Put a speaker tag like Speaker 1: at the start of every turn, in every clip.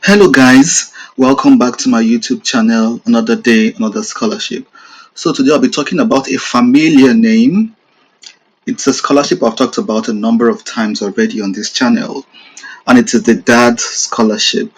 Speaker 1: Hello guys, welcome back to my YouTube channel. Another day, another scholarship. So today I'll be talking about a familiar name. It's a scholarship I've talked about a number of times already on this channel, and it is the DAAD scholarship,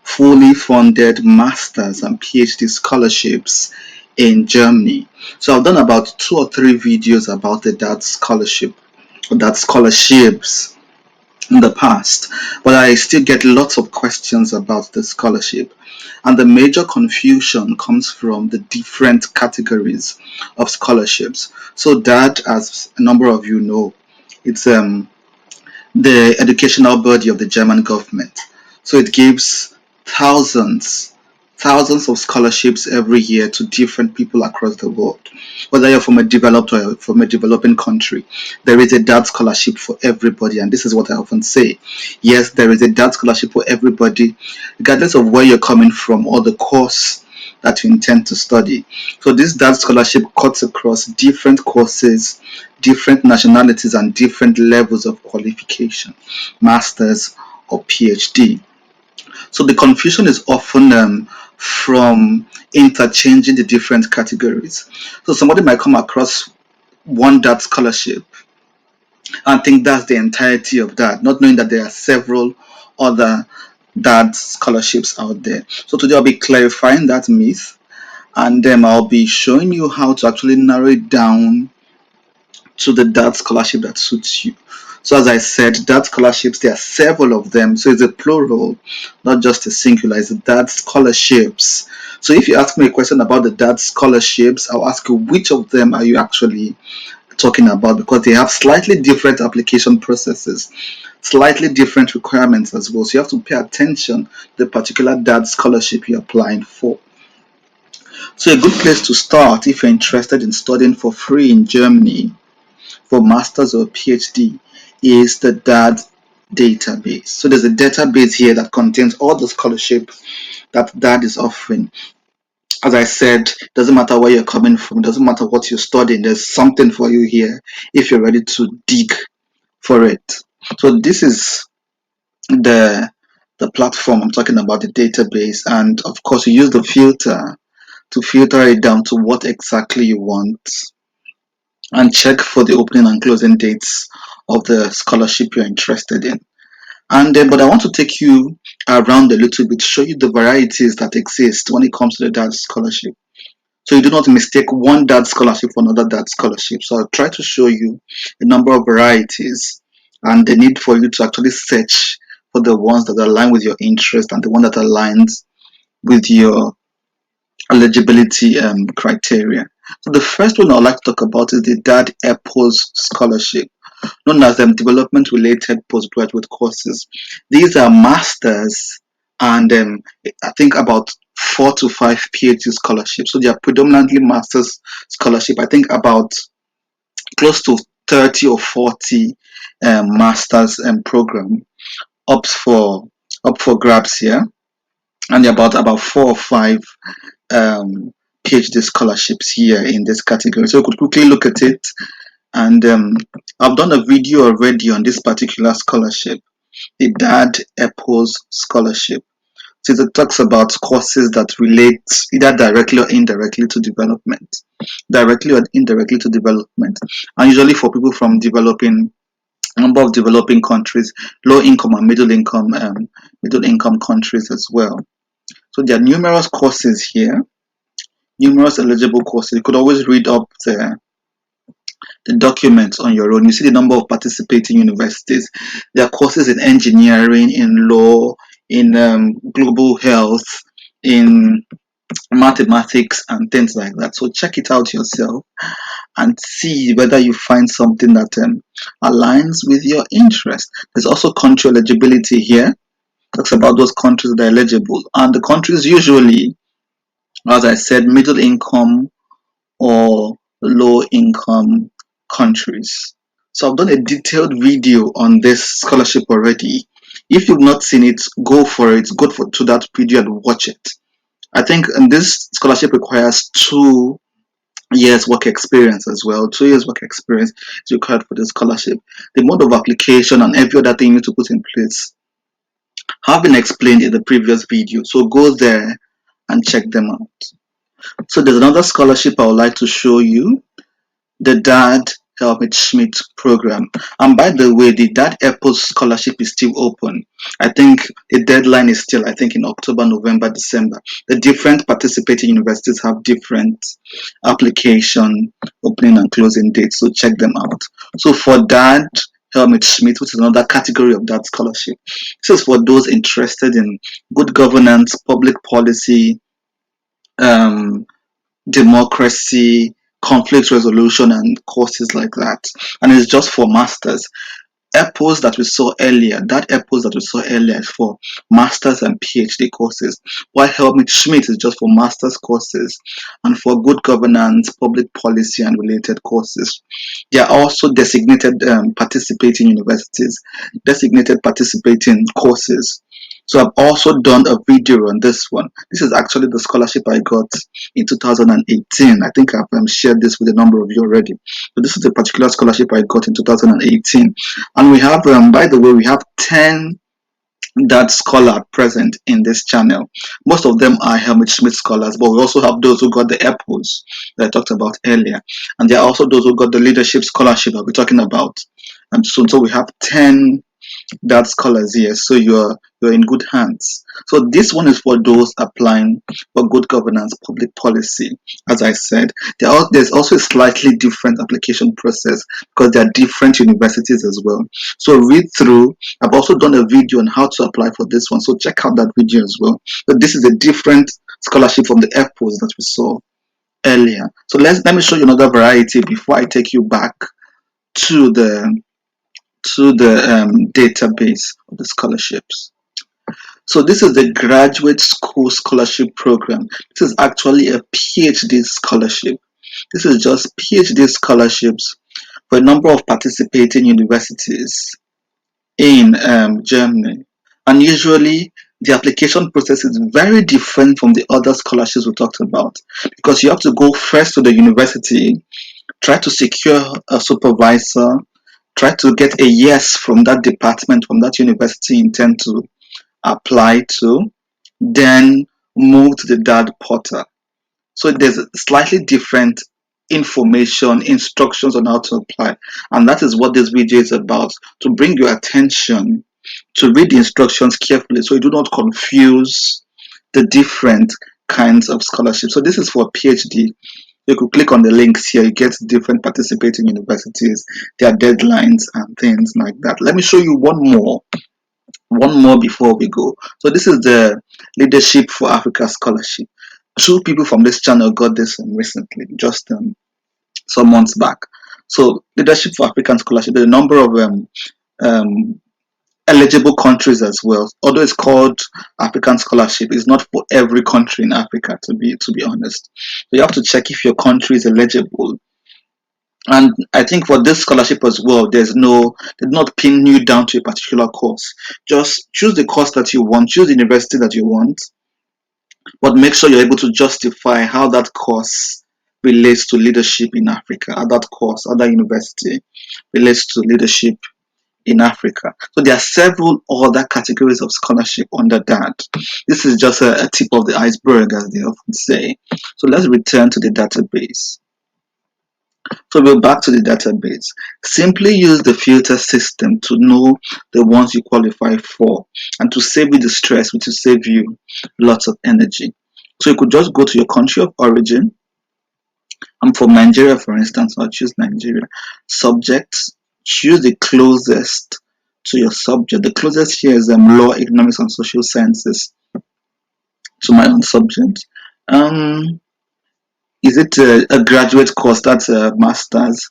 Speaker 1: fully funded masters and PhD scholarships in Germany. So I've done about 2 or 3 videos about the DAAD scholarship, or DAAD scholarships in the past, but I still get lots of questions about the scholarship. And the major confusion comes from the different categories of scholarships. So that, as a number of you know, it's the educational body of the German government. So it gives thousands, thousands of scholarships every year to different people across the world. Whether you're from a developed or from a developing country, there is a DAAD scholarship for everybody. And this is what I often say. Yes, there is a DAAD scholarship for everybody, regardless of where you're coming from or the course that you intend to study. So this DAAD scholarship cuts across different courses, different nationalities, and different levels of qualification, masters or PhD. So the confusion is often from interchanging the different categories. So somebody might come across one DAAD scholarship and think that's the entirety of that, not knowing that there are several other DAAD scholarships out there. So today I'll be clarifying that myth, and then I'll be showing you how to actually narrow it down to the DAAD scholarship that suits you. So as I said, DAAD scholarships, there are several of them. So it's a plural, not just a singular. It's DAAD scholarships. So if you ask me a question about the DAAD scholarships, I'll ask you which of them are you actually talking about, because they have slightly different application processes, slightly different requirements as well. So you have to pay attention to the particular DAAD scholarship you're applying for. So a good place to start if you're interested in studying for free in Germany for masters or PhD is the DAAD database. So there's a database here that contains all the scholarship that DAAD is offering. As I said, doesn't matter where you're coming from, doesn't matter what you're studying, there's something for you here if you're ready to dig for it. So this is the platform I'm talking about, the database, and of course you use the filter to filter it down to what exactly you want and check for the opening and closing dates of the scholarship you're interested in. And then, but I want to take you around a little bit, show you the varieties that exist when it comes to the DAAD scholarship. So you do not mistake one DAAD scholarship for another DAAD scholarship. So I'll try to show you a number of varieties and the need for you to actually search for the ones that align with your interest and the one that aligns with your eligibility criteria. So the first one I'd like to talk about is the DAAD EPOS scholarship, known as development related postgraduate courses. These are masters and I think about 4 to 5 PhD scholarships. So they are predominantly masters scholarship. I think about close to 30 or 40 masters program up for up for grabs here, and about 4 or 5 um, PhD scholarships here in this category. So you could quickly look at it, and I've done a video already on this particular scholarship, the DAAD EPOS scholarship. So it talks about courses that relate either directly or indirectly to development, directly or indirectly to development, and usually for people from developing a number of developing countries, low income and middle income countries as well. So there are numerous courses here, numerous eligible courses. You could always read up the documents on your own. You see the number of participating universities. There are courses in engineering, in law, in global health, in mathematics, and things like that. So check it out yourself and see whether you find something that aligns with your interest. There's also country eligibility here. Talks about those countries that are eligible, and the countries usually, as I said, middle income or low income countries. So I've done a detailed video on this scholarship already. If you've not seen it, go for it. Go to that video and watch it. I think this scholarship requires 2 years work experience as well. 2 years work experience is required for the scholarship. The mode of application and every other thing you need to put in place have been explained in the previous video, so go there and check them out. So there's another scholarship I would like to show you, the DAAD Helmut Schmidt program. And by the way, the DAAD Airport scholarship is still open. I think the deadline is still, I think, in October, November, December. The different participating universities have different application opening and closing dates, so check them out. So for DAAD Helmut Schmidt, which is another category of that scholarship, this is for those interested in good governance, public policy, um, democracy, conflict resolution, and courses like that. And it's just for masters. EPOS that we saw earlier, that EPOS that we saw earlier is for masters and PhD courses, while Helmut Schmidt is just for masters courses and for good governance, public policy, and related courses. There are also designated participating universities, designated participating courses. So I've also done a video on this one. This is actually the scholarship I got in 2018. I think I've shared this with a number of you already. So this is a particular scholarship I got in 2018. And we have, by the way, we have 10 that scholar present in this channel. Most of them are Helmut Schmidt scholars, but we also have those who got the apples that I talked about earlier. And there are also those who got the leadership scholarship I'll be talking about soon. So we have 10 that scholars here, so you're in good hands. So this one is for those applying for good governance, public policy. As I said, there's also a slightly different application process because there are different universities as well. So read through. I've also done a video on how to apply for this one, so check out that video as well. But this is a different scholarship from the EPOS that we saw earlier. So let me show you another variety before I take you back to the database of the scholarships. So this is the graduate school scholarship program. This is actually a PhD scholarship. This is just PhD scholarships for a number of participating universities in Germany. And usually the application process is very different from the other scholarships we talked about because you have to go first to the university, try to secure a supervisor, try to get a yes from that department, from that university you intend to apply to, then move to the DAAD portal. So there's slightly different information, instructions on how to apply. And that is what this video is about, to bring your attention to read the instructions carefully so you do not confuse the different kinds of scholarships. So this is for PhD. You could click on the links here, you get different participating universities, their deadlines and things like that. Let me show you one more before we go. So this is the Leadership for Africa Scholarship. Two people from this channel got this recently, just some months back. So Leadership for African Scholarship, there's a number of um, eligible countries as well. Although it's called African Scholarship, it's not for every country in Africa, to be honest. So you have to check if your country is eligible. And I think for this scholarship as well, they did not pin you down to a particular course. Just choose the course that you want, choose the university that you want, but make sure you're able to justify how that course relates to leadership in Africa, how that course, how that university relates to leadership in Africa. So there are several other categories of scholarship under that. This is just a tip of the iceberg, as they often say. So let's return to the database. So we're back to the database. Simply use the filter system to know the ones you qualify for and to save you the stress, which will save you lots of energy. So you could just go to your country of origin. I'm from Nigeria, for instance, so I'll choose Nigeria. Subjects, choose the closest to your subject. The closest here is law, economics, and social sciences to my own subject. Is it a graduate course? That's a master's,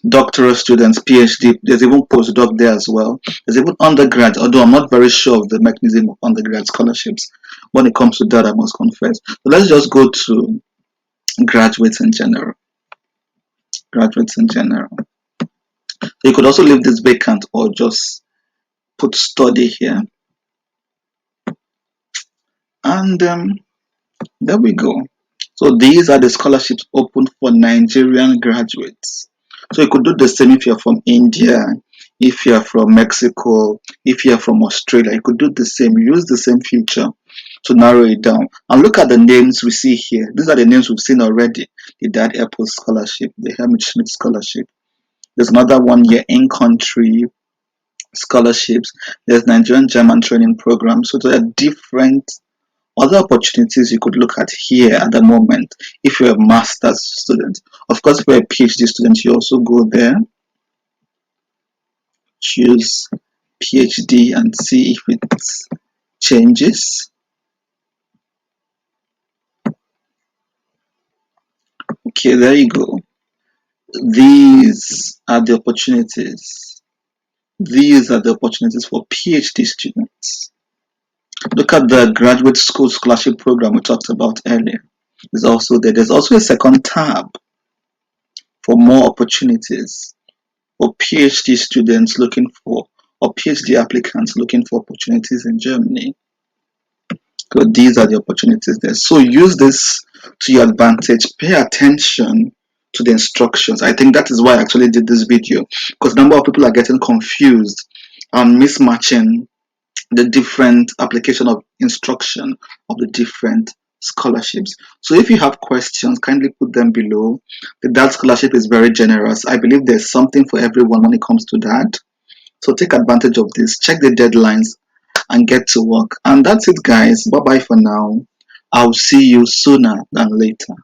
Speaker 1: doctoral students, PhD. There's even postdoc there as well. There's even undergrad, although I'm not very sure of the mechanism of undergrad scholarships. When it comes to that, I must confess. So let's just go to graduates in general. Graduates in general. So you could also leave this vacant or just put study here. And there we go. So these are the scholarships open for Nigerian graduates. So you could do the same if you're from India, If you're from Mexico, if you're from Australia, you could do the same. Use the same feature to narrow it down. And look at the names we see here. These are the names we've seen already. The DAAD Airport Scholarship, the Helmut Schmidt Scholarship. There's another one here, in-country scholarships. There's Nigerian German training program. So there are different other opportunities you could look at here at the moment if you're a master's student. Of course, if you're a PhD student, you also go there, choose PhD and see if it changes. Okay, there you go. These are the opportunities. These are the opportunities for PhD students. Look at the graduate school scholarship program we talked about earlier. There's also there. There's also a second tab for more opportunities for PhD students looking for or PhD applicants looking for opportunities in Germany. So these are the opportunities there. So use this to your advantage. Pay attention to the instructions. I think that is why I actually did this video, because a number of people are getting confused and mismatching the different application of instruction of the different scholarships. So if you have questions, kindly put them below. The DAAD scholarship is very generous. I believe there's something for everyone when it comes to that. So take advantage of this, check the deadlines and get to work. And that's it, guys. Bye bye for now. I'll see you sooner than later.